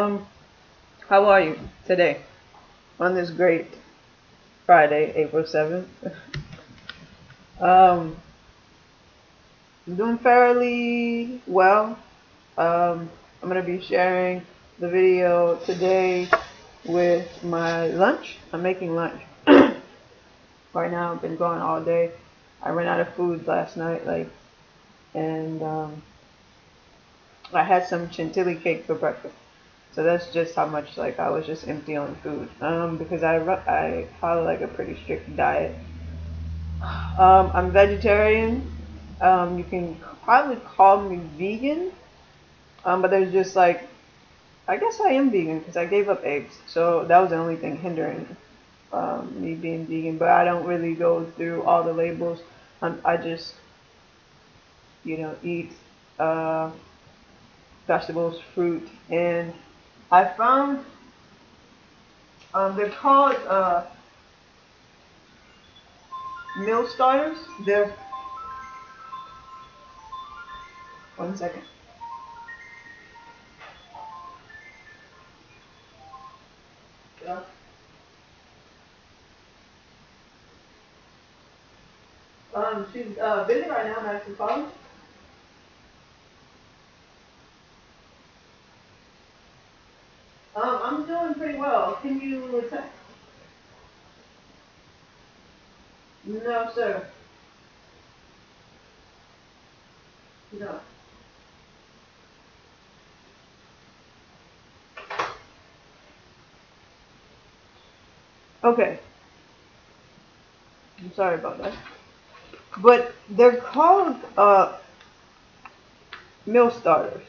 How are you today on this great Friday, April 7th? um, I'm doing fairly well. I'm gonna be sharing the video today with my lunch. I'm making lunch right now. I've been going all day. I ran out of food last night, and I had some chantilly cake for breakfast. So that's just how much I was just empty on food. Because I follow like a pretty strict diet. I'm vegetarian. You can probably call me vegan. But there's just I guess I am vegan because I gave up eggs. So that was the only thing hindering me being vegan. But I don't really go through all the labels. I just, eat uh, vegetables, fruit, and I found they're called meal starters. They're, one second. Yeah. She's busy right now, Madison College. I'm doing pretty well. Can you attend? No, sir. No. Okay. I'm sorry about that. But they're called meal starters.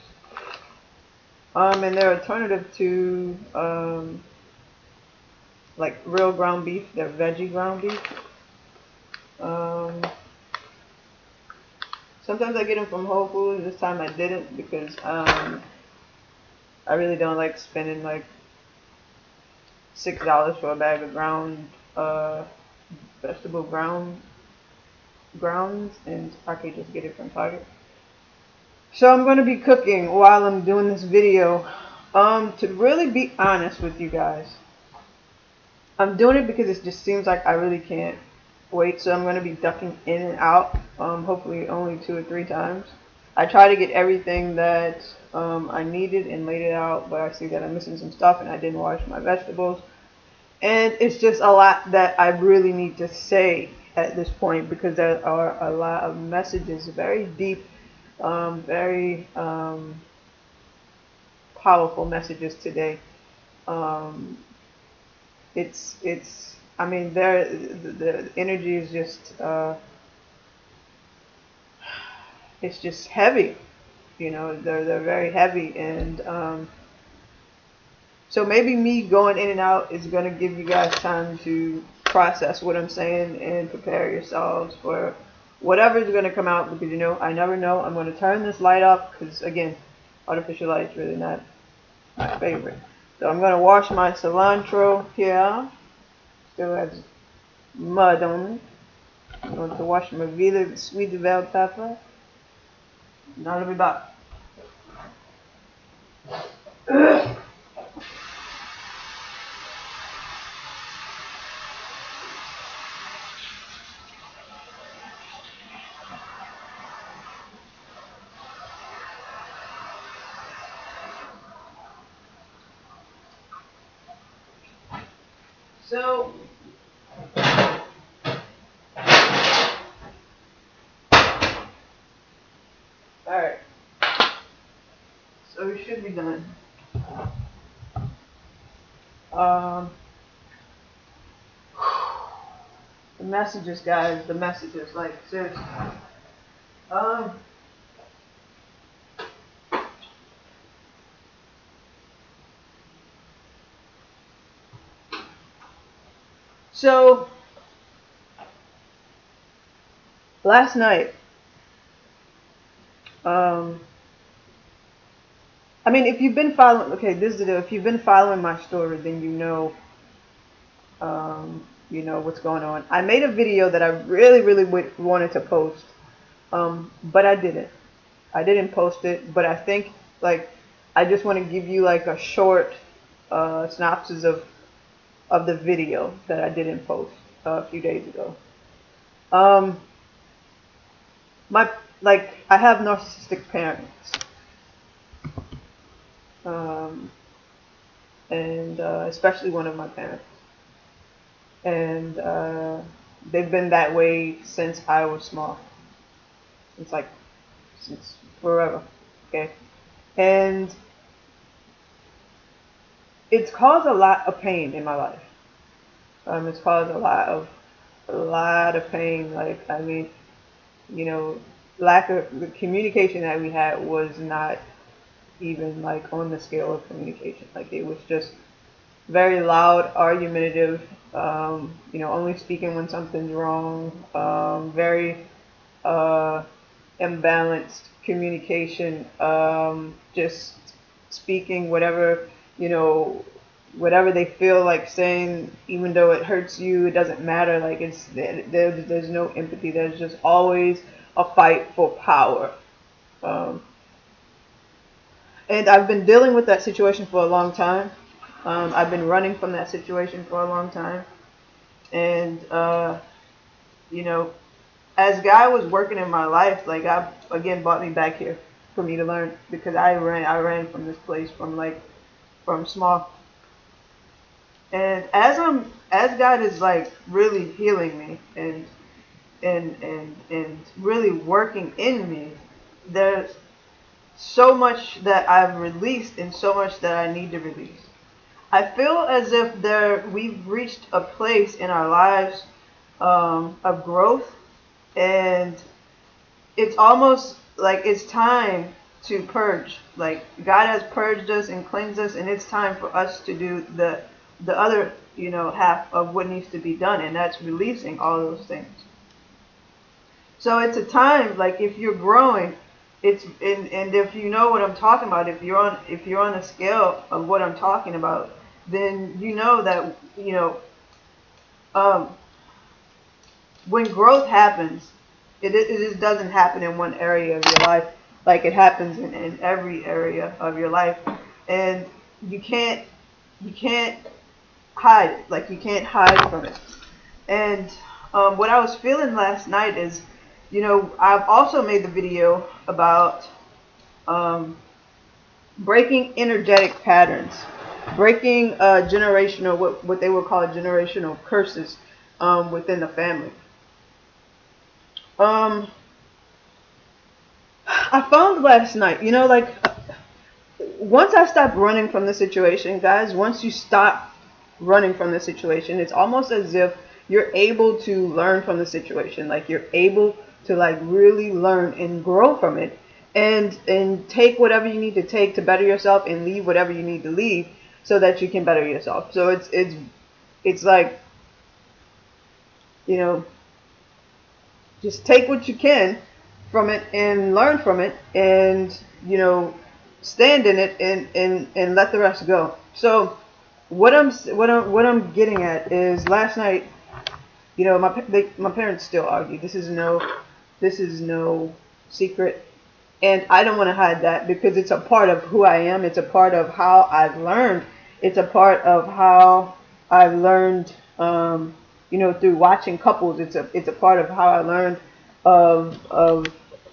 And they're alternative to like real ground beef. They're veggie ground beef. Um, Sometimes I get them from Whole Foods. This time I didn't because I really don't like spending like $6 for a bag of ground vegetable grounds, and I could just get it from Target. So I'm going to be cooking while I'm doing this video. To really be honest with you guys, I'm doing it because it just seems like I really can't wait. So I'm going to be ducking in and out. Hopefully only 2 or 3 times. I try to get everything that I needed and laid it out, but I see that I'm missing some stuff and I didn't wash my vegetables. And it's just a lot that I really need to say at this point because there are a lot of messages, very deep, very powerful messages today. Um, I mean, the energy is just, it's just heavy. They're very heavy, and so maybe me going in and out is going to give you guys time to process what I'm saying and prepare yourselves for whatever is going to come out, because I never know. I'm going to turn this light off because, again, artificial light is really not my favorite. So I'm going to wash my cilantro here. Still has mud on it. I'm going to wash my sweet bell pepper. Now let me back. So, alright. So we should be done. Um, the messages, guys, the messages, like, seriously. Um, so, last night, I mean, if you've been following, okay, this is the deal. If you've been following my story, then what's going on. I made a video that I really, really wanted to post, but I didn't. I didn't post it, but I think, like, I just want to give you like a short synopsis of the video that I didn't post a few days ago. Um, my I have narcissistic parents, um, and especially one of my parents, and they've been that way since I was small, since since forever. Okay, and it's caused a lot of pain in my life. It's caused a lot of pain. Like, I mean, you know, lack of the communication that we had was not even like on the scale of communication. Like, it was just very loud, argumentative. Only speaking when something's wrong. Very imbalanced communication. Just speaking whatever they feel like saying, even though it hurts you, it doesn't matter. Like, there's no empathy. There's just always a fight for power. Um, and I've been dealing with that situation for a long time. I've been running from that situation for a long time. And, you know, as God was working in my life, like, God again brought me back here for me to learn, because I ran from this place from small. And as God is like really healing me and really working in me, there's so much that I've released and so much that I need to release. I feel as if we've reached a place in our lives of growth, and it's almost like it's time to purge. Like, God has purged us and cleansed us, and it's time for us to do the other half of what needs to be done, and that's releasing all those things. So it's a time, like, if you're growing, and if you know what I'm talking about, if you're on a scale of what I'm talking about, then you know that when growth happens, it just doesn't happen in one area of your life. Like, it happens in every area of your life, and you can't hide it. Like, you can't hide from it. And what I was feeling last night is, I've also made the video about breaking energetic patterns, breaking generational, what they would call generational curses within the family. I found last night, once I stopped running from the situation, guys, once you stop running from the situation, it's almost as if you're able to learn from the situation. Like, you're able to like really learn and grow from it, and take whatever you need to take to better yourself, and leave whatever you need to leave so that you can better yourself. So it's like, just take what you can from it and learn from it, and stand in it, and let the rest go. So what I'm getting at is, last night, my parents still argue. This is no secret, and I don't want to hide that, because it's a part of who I am. It's a part of how I've learned. It's a part of how I've learned, through watching couples. It's a part of how I learned of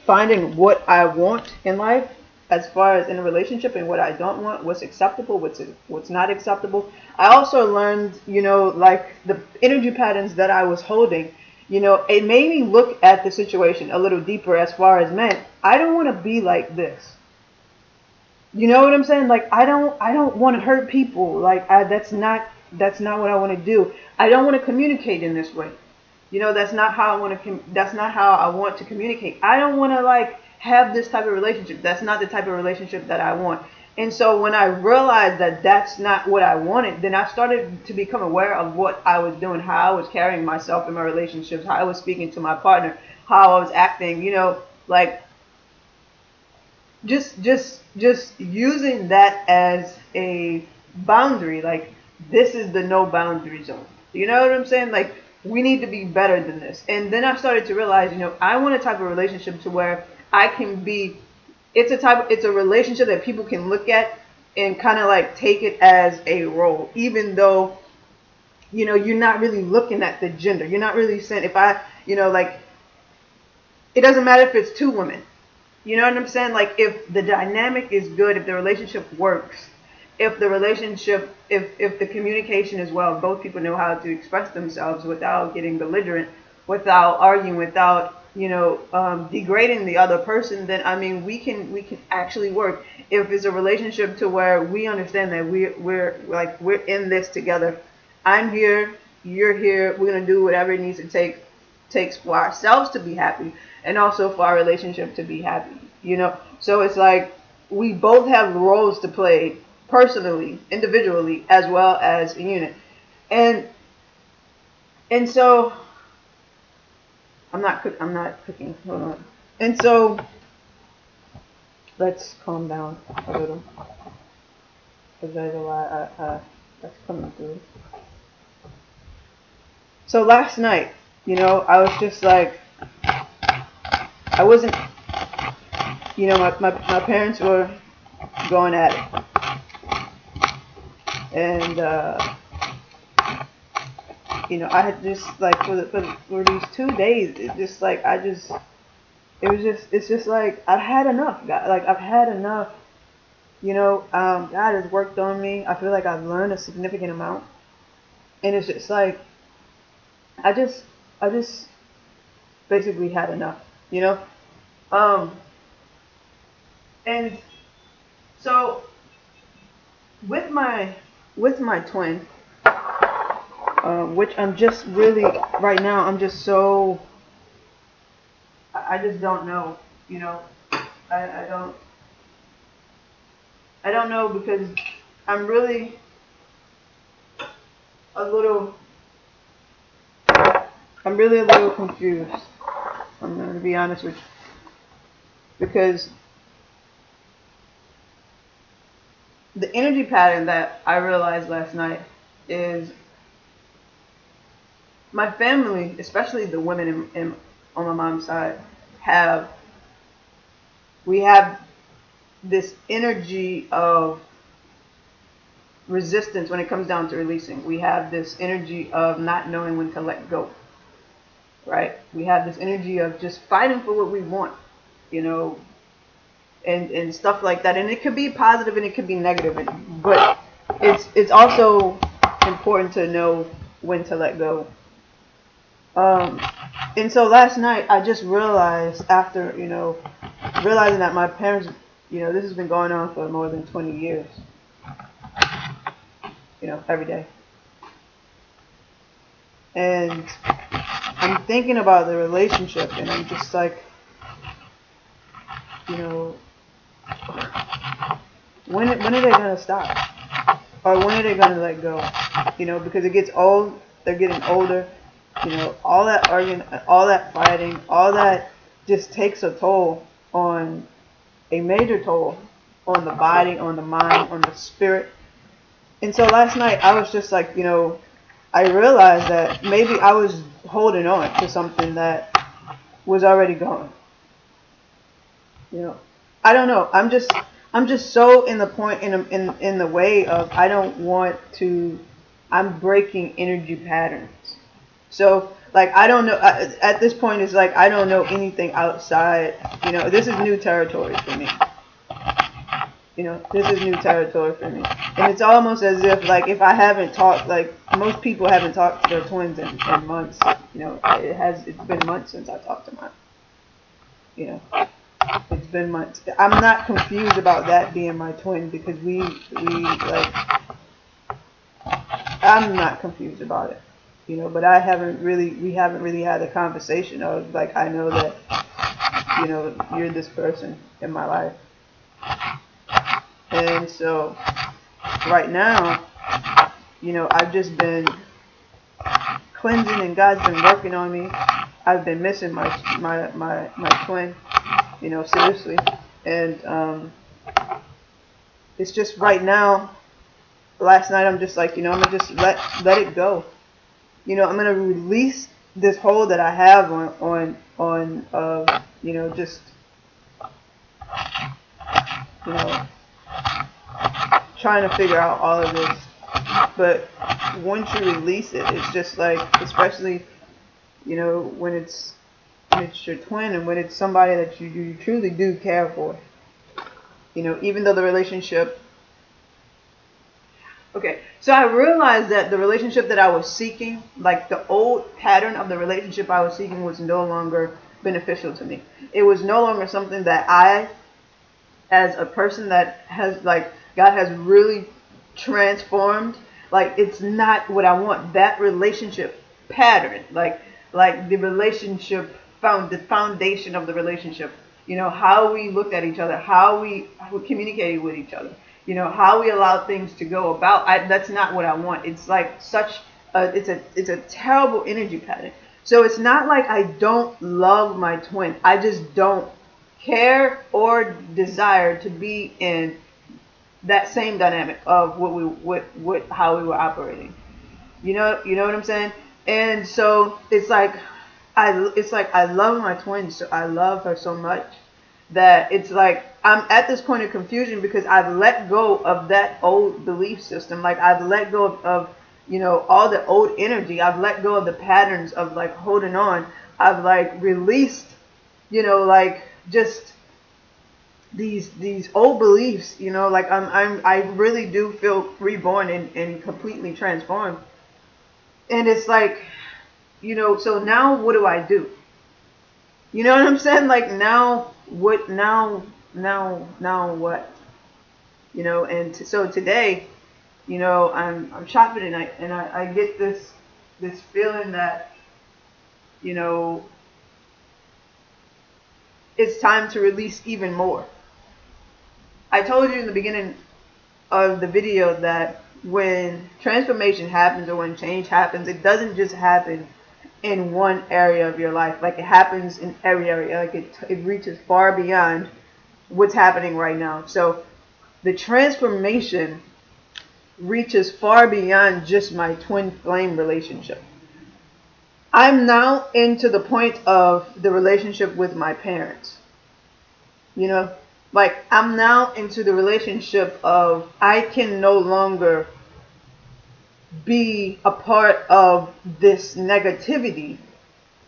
finding what I want in life, as far as in a relationship, and what I don't want, what's acceptable, what's not acceptable. I also learned, like, the energy patterns that I was holding. It made me look at the situation a little deeper, as far as, man, I don't want to be like this. You know what I'm saying? Like, I don't want to hurt people. Like, that's not what I want to do. I don't want to communicate in this way. That's not how I want to communicate. I don't want to like have this type of relationship. That's not the type of relationship that I want. And so when I realized that that's not what I wanted, then I started to become aware of what I was doing, how I was carrying myself in my relationships, how I was speaking to my partner, how I was acting, like, just using that as a boundary. Like, this is the no boundary zone. You know what I'm saying? Like, we need to be better than this. And then I started to realize, I want a type of relationship to where I can be it's a relationship that people can look at and kind of like take it as a role, even though, you're not really looking at the gender. You're not really saying, if I, like, it doesn't matter if it's two women. You know what I'm saying? Like, if the dynamic is good, if the relationship works, if the communication is well, both people know how to express themselves without getting belligerent, without arguing, without, degrading the other person, then, I mean, we can actually work. If it's a relationship to where we understand that we're in this together. I'm here, you're here, we're gonna do whatever it needs to takes for ourselves to be happy, and also for our relationship to be happy. So it's like we both have roles to play, personally, individually, as well as a unit. And so I'm not cooking. Hold on. And so let's calm down a little, because there's a lot that's coming through. So last night, I was just like, I wasn't, my parents were going at it. And, I had just like, for these 2 days, it's just like, I've had enough, God. Like, I've had enough. God has worked on me. I feel like I've learned a significant amount. And it's just like, I just basically had enough, and so with my twin, which I'm just really, right now, I'm just so, I just don't know, I don't know, because I'm really a little confused. I'm going to be honest with you. Because the energy pattern that I realized last night is my family, especially the women on my mom's side, we have this energy of resistance when it comes down to releasing. We have this energy of not knowing when to let go. Right? We have this energy of just fighting for what we want, and stuff like that. And it could be positive and it could be negative, but it's also important to know when to let go. And so last night I just realized, after realizing that my parents, this has been going on for more than 20 years, every day. And I'm thinking about the relationship, and I'm just like, when are they gonna stop, or when are they gonna let go? Because it gets old. They're getting older. All that arguing, all that fighting, all that just takes a major toll on the body, on the mind, on the spirit. And so last night I was just like, I realized that maybe I was holding on to something that was already gone. I don't know. I'm just so in the point, in the way of, I don't want to. I'm breaking energy patterns. So like, I don't know. At this point, it's like I don't know anything outside. This is new territory for me. This is new territory for me. And it's almost as if, like, if I haven't talked, like most people haven't talked to their twins in months. It's been months since I talked to mine. It's been months. I'm not confused about that being my twin, because we like, I'm not confused about it. But we haven't really had a conversation of, like, I know that, you're this person in my life. And so right now, I've just been cleansing, and God's been working on me. I've been missing my twin, seriously. And it's just right now, last night, I'm just like, I'm gonna just let it go. I'm gonna release this hold that I have on just you know, trying to figure out all of this. But once you release it, it's just like, especially, you know, when it's your twin and when it's somebody that you truly do care for. You know, even though the relationship. Okay, so I realized that the relationship that I was seeking, like the old pattern of the relationship I was seeking, was no longer beneficial to me. It was no longer something that I, as a person that has, like, God has really transformed, like, it's not what I want. That relationship pattern, like the relationship the foundation of the relationship, you know, how we looked at each other, how we communicated with each other, you know, how we allowed things to go about. That's not what I want. It's like it's a terrible energy pattern. So it's not like I don't love my twin. I just don't care or desire to be in that same dynamic of how we were operating. You know what I'm saying? And so it's like I love my twin, so I love her so much that it's like I'm at this point of confusion because I've let go of that old belief system. Like I've let go of you know, all the old energy. I've let go of the patterns of like holding on. I've like released, you know, like just these old beliefs, you know, like I really do feel reborn and completely transformed. And it's like, you know, so now what do I do? You know what I'm saying? Like now what? Now what? You know, and so today, you know, I'm shopping and I get this feeling that, you know, it's time to release even more. I told you in the beginning of the video that when transformation happens or when change happens, it doesn't just happen in one area of your life. Like it happens in every area. Like it reaches far beyond what's happening right now. So the transformation reaches far beyond just my twin flame relationship. I'm now into the point of the relationship with my parents. You know, like I'm now into the relationship of I can no longer be a part of this negativity,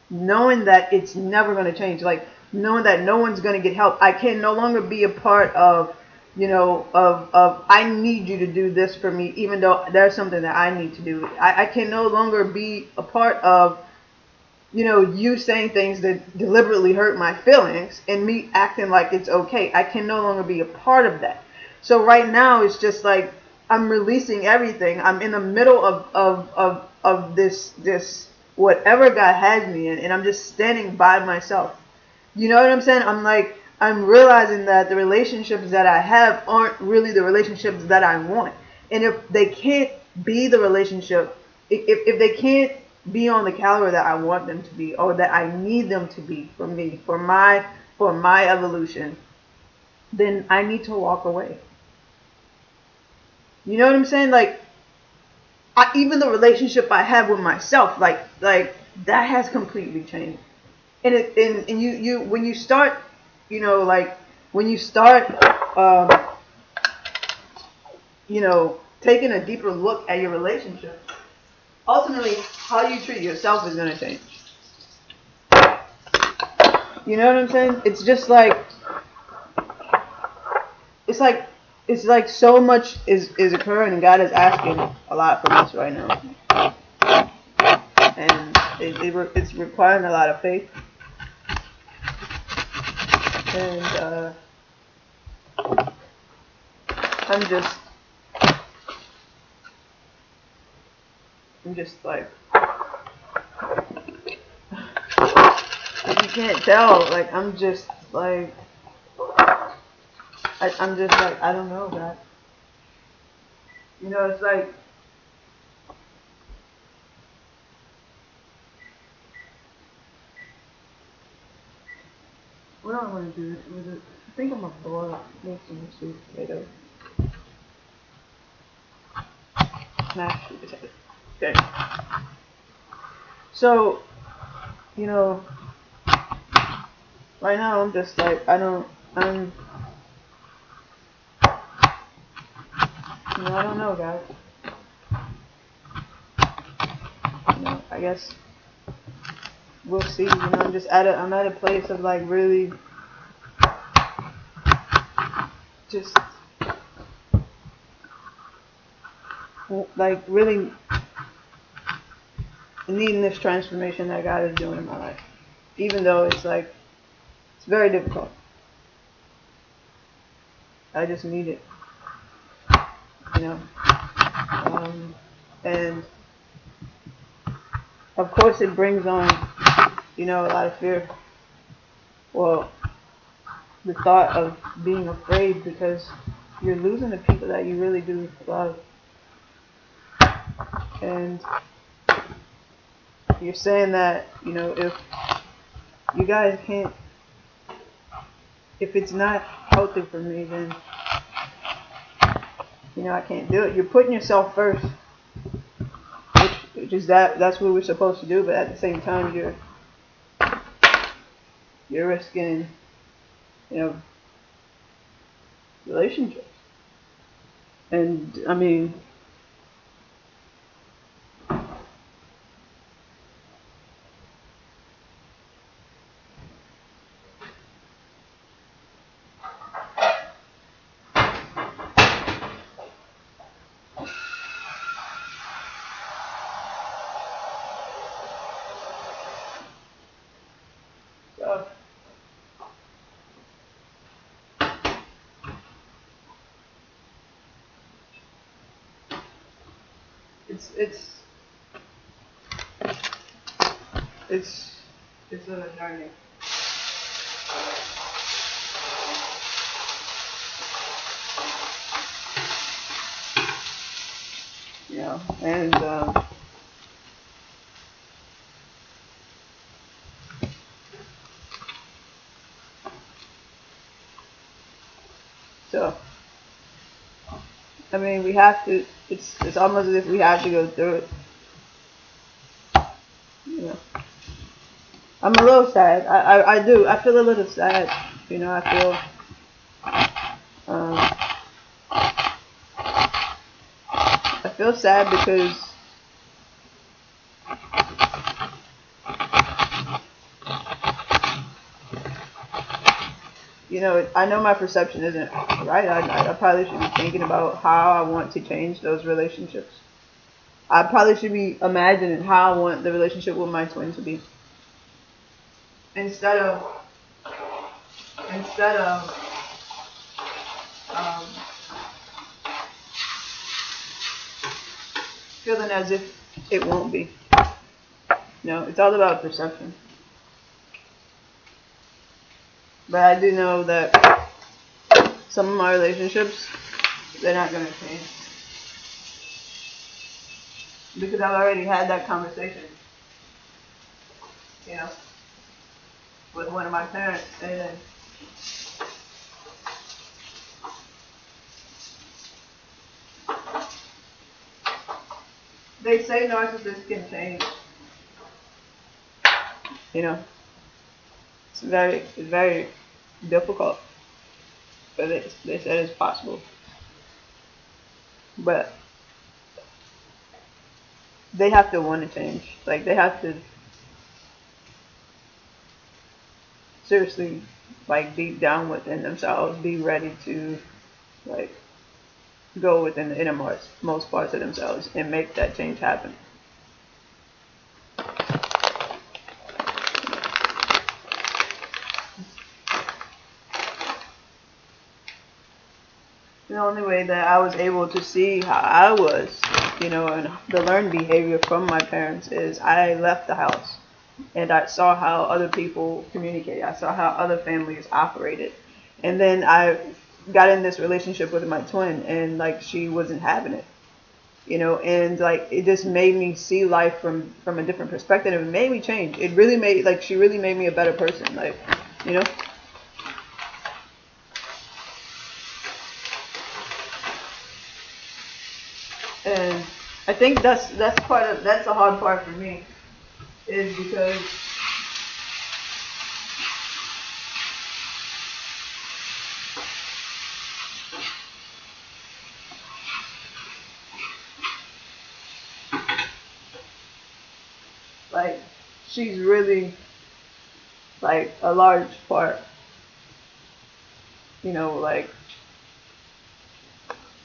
knowing that it's never going to change, like knowing that no one's going to get help. I can no longer be a part of, you know, of I need you to do this for me, even though there's something that I need to do. I can no longer be a part of, you know, you saying things that deliberately hurt my feelings and me acting like it's okay. I can no longer be a part of that. So right now it's just like I'm releasing everything. I'm in the middle of this whatever God has me in, and I'm just standing by myself. You know what I'm saying? I'm realizing that the relationships that I have aren't really the relationships that I want. And if they can't be the relationship, if they can't be on the caliber that I want them to be, or that I need them to be for me, for my evolution, then I need to walk away. You know what I'm saying? Like, even the relationship I have with myself, like that has completely changed. And you when you start, you know, like when you start, you know, taking a deeper look at your relationship, ultimately how you treat yourself is going to change. You know what I'm saying? It's just like, it's like so much is occurring, and God is asking a lot from us right now, and it's requiring a lot of faith. And I'm just like, if you can't tell, like I'm just like, I'm just like, I don't know, God. You know, it's like, what do I want to do with it? I think I'm going to boil, make some sweet potatoes. Mashed sweet potatoes. Okay. So, you know, right now I'm just like, I don't know, guys. I guess we'll see. I'm at a place of like really just like really needing this transformation that God is doing in my life. Even though it's like it's very difficult. I just need it. You know. And of course it brings on, a lot of fear. Well, the thought of being afraid because you're losing the people that you really do love. And you're saying that, if you guys can't, if it's not healthy for me, then, I can't do it. You're putting yourself first, which is that's what we're supposed to do, but at the same time, you're risking, relationships. And, I mean, so, it's a journey. And so, I mean, we have to. It's almost as if we have to go through it. I'm a little sad. I do. I feel a little sad. I feel sad because I know my perception isn't right. I probably should be thinking about how I want to change those relationships. I probably should be imagining how I want the relationship with my twin to be. Instead of feeling as if it won't be. It's all about perception. But I do know that some of my relationships, they're not going to change. Because I've already had that conversation, with one of my parents. And they say narcissists can change. It's very difficult. But they said it's possible. But they have to want to change. Like, they have to seriously, like, deep down within themselves, be ready to, like, go within the innermost parts of themselves and make that change happen. The only way that I was able to see how I was, and the learned behavior from my parents is I left the house and I saw how other people communicated. I saw how other families operated. And then I got in this relationship with my twin, and like she wasn't having it. And like it just made me see life from a different perspective. It made me change. It really made, like, she really made me a better person. Like, And I think that's the hard part for me, is because she's really like a large part, like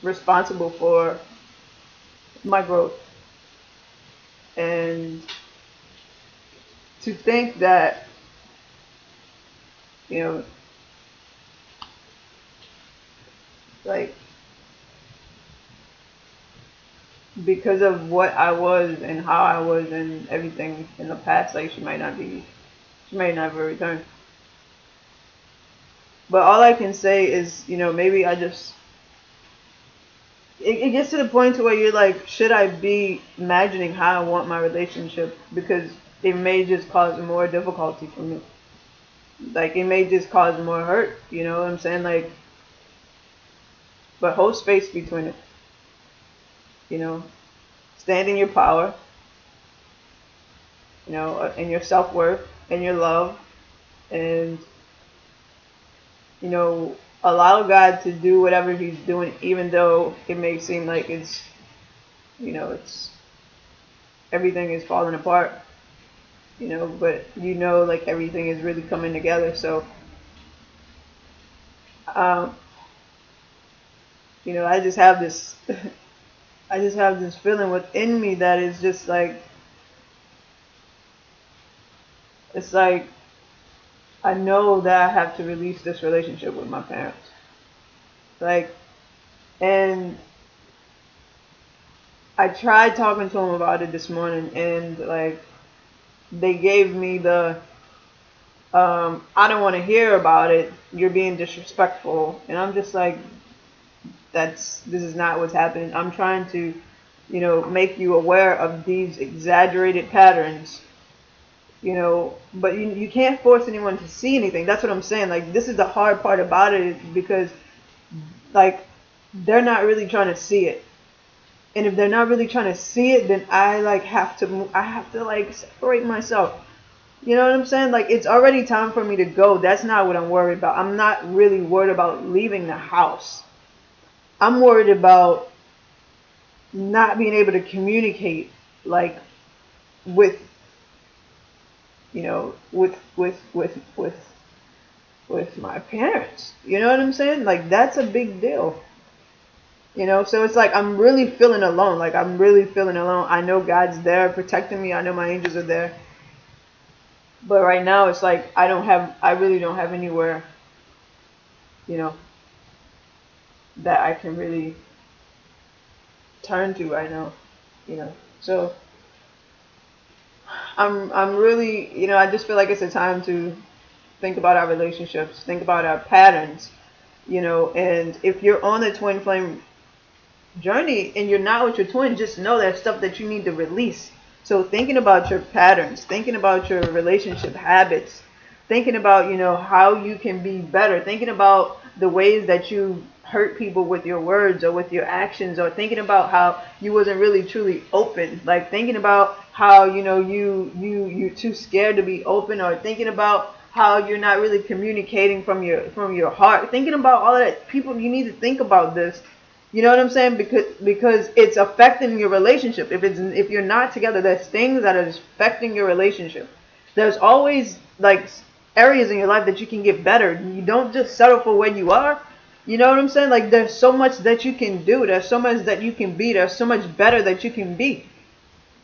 responsible for my growth. And to think that, you know, like because of what I was and how I was and everything in the past, like she might never return. But all I can say is, maybe I just, it gets to the point to where you're like, should I be imagining how I want my relationship? Because it may just cause more difficulty for me. Like, it may just cause more hurt, you know what I'm saying? Like, but hold space between it, you know? Stand in your power, and your self-worth and your love, and, allow God to do whatever he's doing, even though it may seem like it's everything is falling apart, but like everything is really coming together. So, um, I just have this, I just have this feeling within me that is just like, it's like, I know that I have to release this relationship with my parents. Like, and I tried talking to them about it this morning, and like, they gave me the, I don't want to hear about it. You're being disrespectful. And I'm just like, this is not what's happening. I'm trying to, make you aware of these exaggerated patterns, but you can't force anyone to see anything. That's what I'm saying. Like, this is the hard part about it, because like, they're not really trying to see it. And if they're not really trying to see it, then I like have to like separate myself. You know what I'm saying? Like, it's already time for me to go. That's not what I'm worried about. I'm not really worried about leaving the house. I'm worried about not being able to communicate, like, with, with my parents. You know what I'm saying? Like, that's a big deal. So it's like I'm really feeling alone. Like, I'm really feeling alone. I know God's there protecting me. I know my angels are there. But right now it's like I really don't have anywhere, that I can really turn to right now, So I'm really, I just feel like it's a time to think about our relationships, think about our patterns, and if you're on the twin flame journey and you're not with your twin, just know there's stuff that you need to release. So thinking about your patterns, thinking about your relationship habits, thinking about, how you can be better, thinking about the ways that you hurt people with your words or with your actions, or thinking about how you wasn't really truly open, like thinking about how, you're too scared to be open, or thinking about how you're not really communicating from your heart, thinking about all of that. People, you need to think about this. You know what I'm saying? Because it's affecting your relationship. If you're not together, there's things that are affecting your relationship. There's always like areas in your life that you can get better. You don't just settle for where you are. You know what I'm saying? Like, there's so much that you can do. There's so much that you can be. There's so much better that you can be.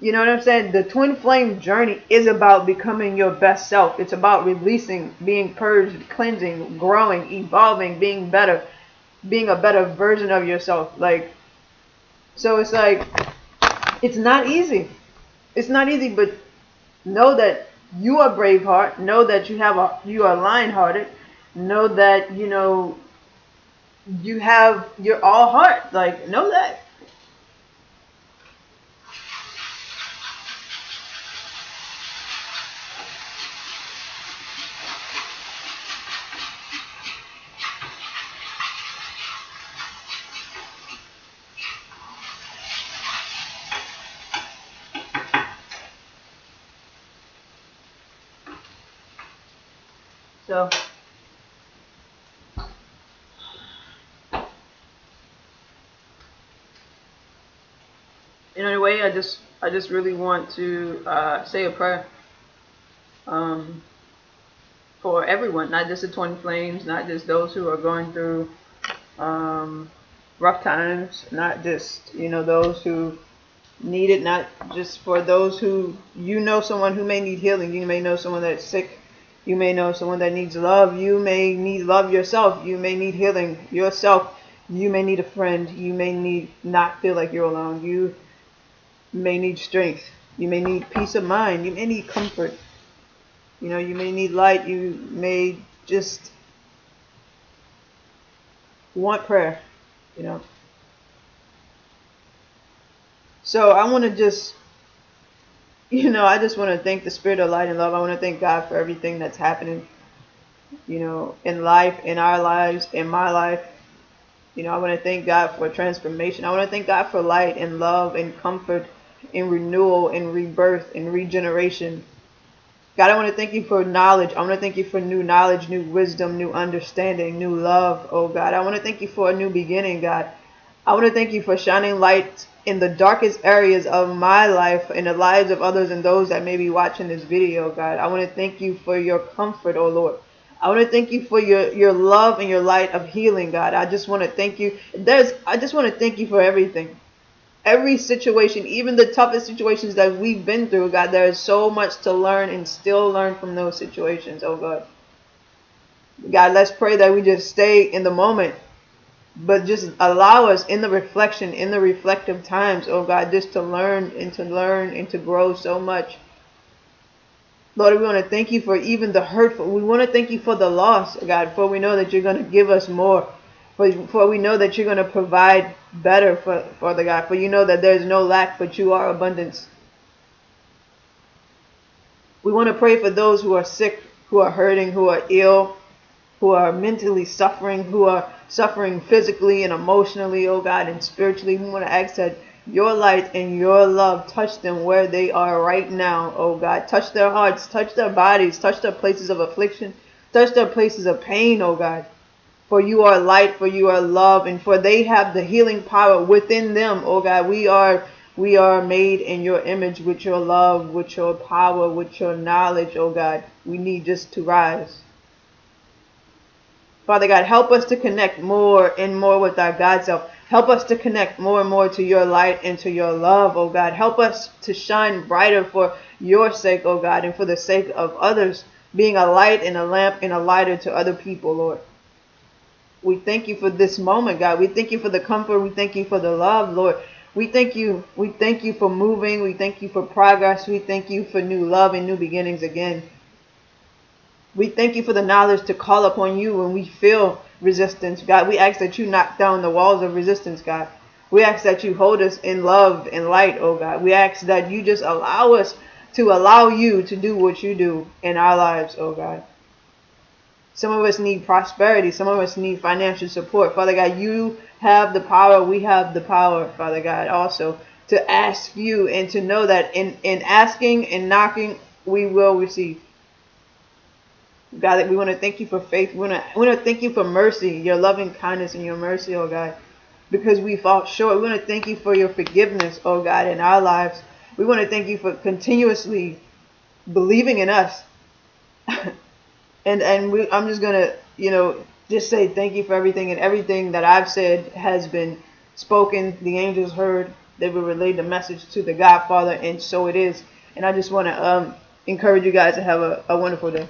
You know what I'm saying? The twin flame journey is about becoming your best self. It's about releasing, being purged, cleansing, growing, evolving, being better, being a better version of yourself. Like, so it's like, it's not easy. It's not easy, but know that you are Braveheart. Know that you are Lionhearted. Know that, you're all heart. Like, know that. So, in a way, I just really want to say a prayer. um, for everyone, not just the twin flames, not just those who are going through rough times, not just, those who need it, not just for those who, someone who may need healing. You may know someone that's sick. You may know someone that needs love. You may need love yourself. You may need healing yourself. You may need a friend. You may need not feel like you're alone. You may need strength. You may need peace of mind. You may need comfort. You may need light. You may just want prayer. So I want to just, I just want to thank the Spirit of light and love. I want to thank God for everything that's happening, in life, in our lives, in my life. I want to thank God for transformation. I want to thank God for light and love and comfort and renewal and rebirth and regeneration. God, I want to thank you for knowledge. I want to thank you for new knowledge, new wisdom, new understanding, new love, oh God. I want to thank you for a new beginning, God. I want to thank you for shining light in the darkest areas of my life, in the lives of others and those that may be watching this video, God. I want to thank you for your comfort, oh Lord. I want to thank you for your love and your light of healing, God. I just want to thank you. I just want to thank you for everything. Every situation, even the toughest situations that we've been through, God, there is so much to learn and still learn from those situations, oh God. God, let's pray that we just stay in the moment, but just allow us in the reflection, in the reflective times, oh God, just to learn and to grow so much. Lord, we want to thank you for even the hurtful. We want to thank you for the loss, God, for we know that you're going to give us more. For we know that you're going to provide better, for the God. For you know that there's no lack, but you are abundance. We want to pray for those who are sick, who are hurting, who are ill, who are mentally suffering, who are suffering physically and emotionally, oh God, and spiritually. We want to ask that your light and your love touch them where they are right now, oh God. Touch their hearts, touch their bodies, touch their places of affliction, touch their places of pain, oh God. For you are light, for you are love, and for they have the healing power within them, oh God. We are made in your image, with your love, with your power, with your knowledge, oh God. We need just to rise. Father God, help us to connect more and more with our God self. Help us to connect more and more to your light and to your love, oh God. Help us to shine brighter for your sake, oh God, and for the sake of others, being a light and a lamp and a lighter to other people, Lord. We thank you for this moment, God. We thank you for the comfort. We thank you for the love, Lord. We thank you. We thank you for moving. We thank you for progress. We thank you for new love and new beginnings again. We thank you for the knowledge to call upon you when we feel resistance, God. We ask that you knock down the walls of resistance, God. We ask that you hold us in love and light, oh God. We ask that you just allow us to allow you to do what you do in our lives, oh God. Some of us need prosperity. Some of us need financial support. Father God, you have the power. We have the power, Father God, also to ask you and to know that in asking and knocking, we will receive. God, we want to thank you for faith. We want to thank you for mercy, your loving kindness and your mercy, oh God, because we fall short. We want to thank you for your forgiveness, oh God, in our lives. We want to thank you for continuously believing in us. I'm just going to, just say thank you for everything, and everything that I've said has been spoken. The angels heard. They will relay the message to the Godfather, and so it is. And I just want to encourage you guys to have a wonderful day.